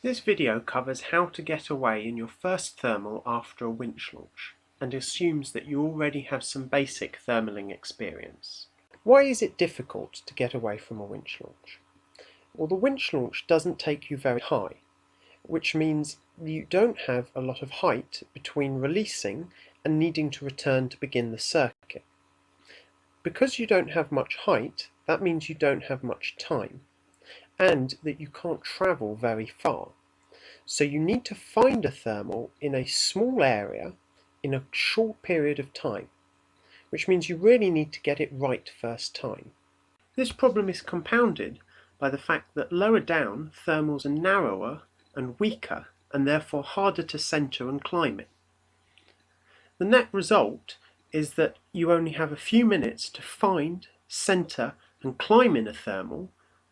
This video covers how to get away in your first thermal after a winch launch, and assumes that you already have some basic thermaling experience. Why is it difficult to get away from a winch launch? Well, the winch launch doesn't take you very high, which means you don't have a lot of height between releasing and needing to return to begin the circuit. Because you don't have much height, that means you don't have much time, and that you can't travel very far. So you need to find a thermal in a small area in a short period of time, which means you really need to get it right first time. This problem is compounded by the fact that lower down thermals are narrower and weaker and therefore harder to centre and climb in. The net result is that you only have a few minutes to find, centre and climb in a thermal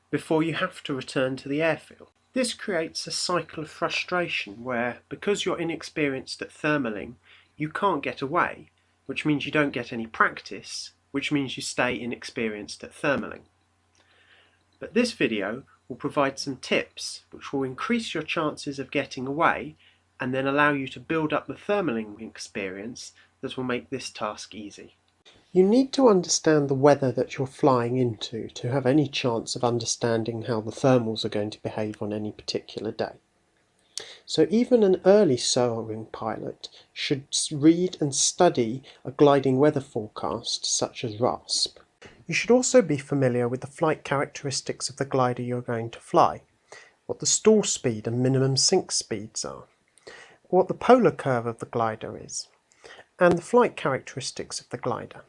before you have to return to the airfield. This creates a cycle of frustration where, because you're inexperienced at thermaling, you can't get away, which means you don't get any practice, which means you stay inexperienced at thermaling. But this video will provide some tips which will increase your chances of getting away and then allow you to build up the thermaling experience that will make this task easy. You need to understand the weather that you're flying into to have any chance of understanding how the thermals are going to behave on any particular day. So even an early soaring pilot should read and study a gliding weather forecast such as RASP. You should also be familiar with the flight characteristics of the glider you're going to fly, what the stall speed and minimum sink speeds are, what the polar curve of the glider is, and the flight characteristics of the glider.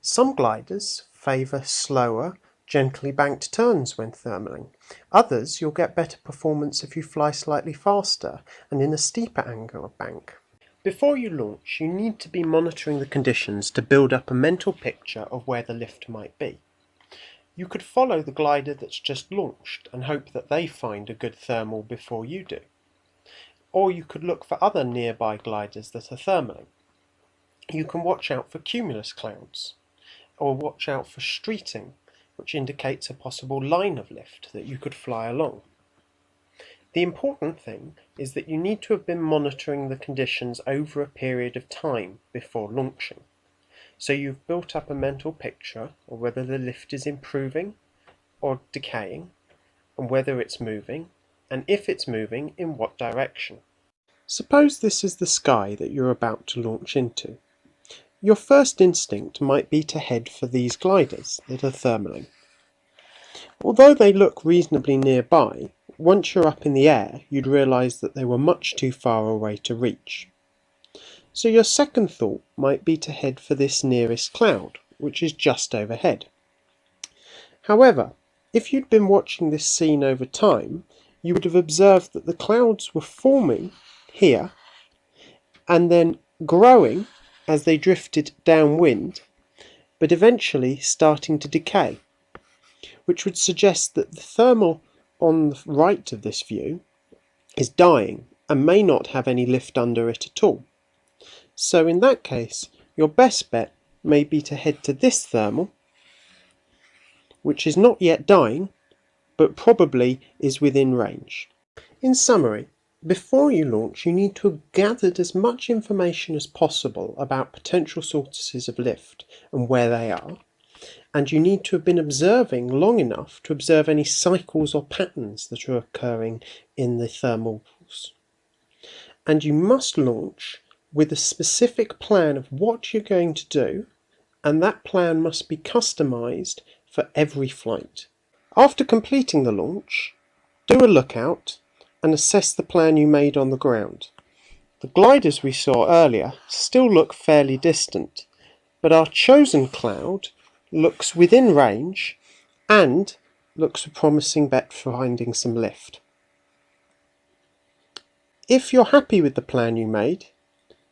Some gliders favour slower, gently banked turns when thermaling. Others you'll get better performance if you fly slightly faster and in a steeper angle of bank. Before you launch, you need to be monitoring the conditions to build up a mental picture of where the lift might be. You could follow the glider that's just launched and hope that they find a good thermal before you do. Or you could look for other nearby gliders that are thermaling. You can watch out for cumulus clouds, or watch out for streeting, which indicates a possible line of lift that you could fly along. The important thing is that you need to have been monitoring the conditions over a period of time before launching. So you've built up a mental picture of whether the lift is improving or decaying, and whether it's moving, and if it's moving, in what direction. Suppose this is the sky that you're about to launch into. Your first instinct might be to head for these gliders that are thermaling. Although they look reasonably nearby, once you're up in the air, you'd realise that they were much too far away to reach. So your second thought might be to head for this nearest cloud, which is just overhead. However, if you'd been watching this scene over time, you would have observed that the clouds were forming here and then growing as they drifted downwind, but eventually starting to decay, which would suggest that the thermal on the right of this view is dying and may not have any lift under it at all. So in that case, your best bet may be to head to this thermal, which is not yet dying, but probably is within range. In summary, before you launch, you need to have gathered as much information as possible about potential sources of lift and where they are, and you need to have been observing long enough to observe any cycles or patterns that are occurring in the thermals. And you must launch with a specific plan of what you're going to do, and that plan must be customized for every flight. After completing the launch, do a lookout and assess the plan you made on the ground. The gliders we saw earlier still look fairly distant, but our chosen cloud looks within range and looks a promising bet for finding some lift. If you're happy with the plan you made,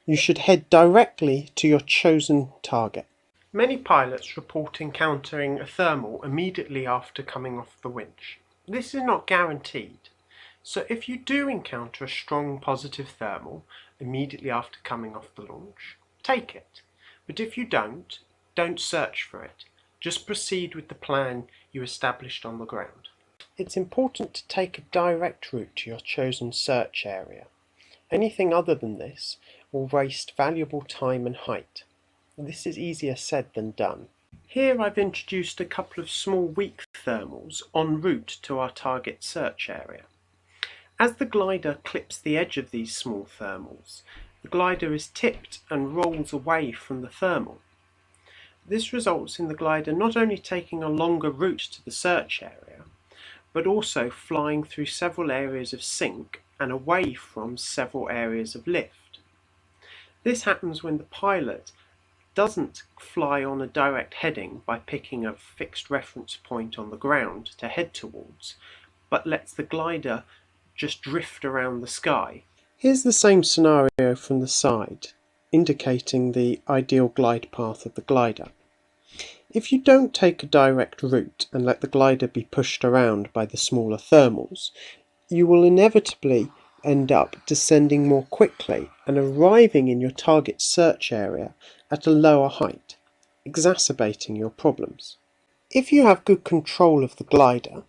you should head directly to your chosen target. Many pilots report encountering a thermal immediately after coming off the winch. This is not guaranteed, so if you do encounter a strong positive thermal immediately after coming off the launch, take it. But if you don't search for it. Just proceed with the plan you established on the ground. It's important to take a direct route to your chosen search area. Anything other than this will waste valuable time and height. This is easier said than done. Here I've introduced a couple of small weak thermals en route to our target search area. As the glider clips the edge of these small thermals, the glider is tipped and rolls away from the thermal. This results in the glider not only taking a longer route to the search area, but also flying through several areas of sink and away from several areas of lift. This happens when the pilot doesn't fly on a direct heading by picking a fixed reference point on the ground to head towards, but lets the glider just drift around the sky. Here's the same scenario from the side, indicating the ideal glide path of the glider. If you don't take a direct route and let the glider be pushed around by the smaller thermals, you will inevitably end up descending more quickly and arriving in your target search area at a lower height, exacerbating your problems. If you have good control of the glider,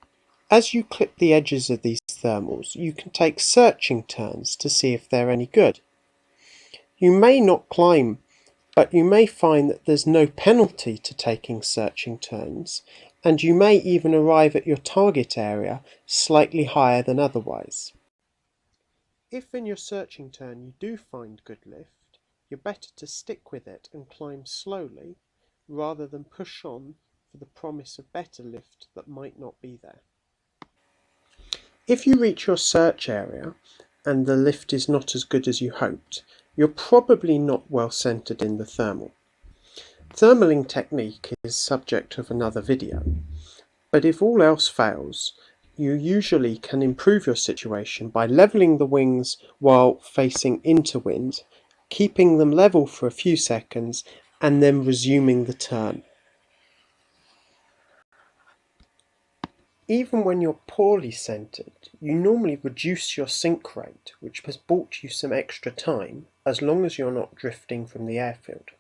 as you clip the edges of these thermals, you can take searching turns to see if they're any good. You may not climb, but you may find that there's no penalty to taking searching turns, and you may even arrive at your target area slightly higher than otherwise. If in your searching turn you do find good lift, you're better to stick with it and climb slowly, rather than push on for the promise of better lift that might not be there. If you reach your search area and the lift is not as good as you hoped, you're probably not well centered in the thermal. Thermaling technique is subject of another video, but if all else fails, you usually can improve your situation by leveling the wings while facing into wind, keeping them level for a few seconds, and then resuming the turn. Even when you're poorly centered, you normally reduce your sink rate, which has bought you some extra time, as long as you're not drifting from the airfield.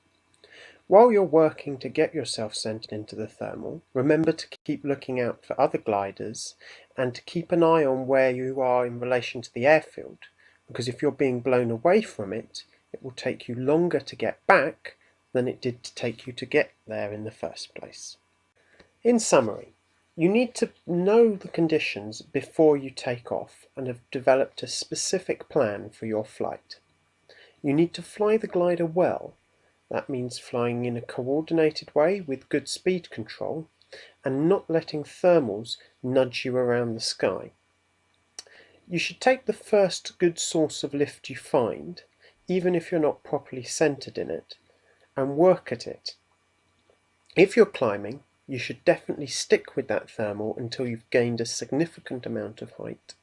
While you're working to get yourself centered into the thermal, remember to keep looking out for other gliders and to keep an eye on where you are in relation to the airfield, because if you're being blown away from it, it will take you longer to get back than it did to take you to get there in the first place. In summary, you need to know the conditions before you take off and have developed a specific plan for your flight. You need to fly the glider well. That means flying in a coordinated way with good speed control and not letting thermals nudge you around the sky. You should take the first good source of lift you find, even if you're not properly centered in it, and work at it. If you're climbing, you should definitely stick with that thermal until you've gained a significant amount of height.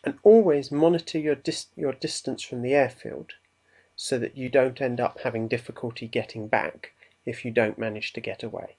And always monitor your distance from the airfield so that you don't end up having difficulty getting back if you don't manage to get away.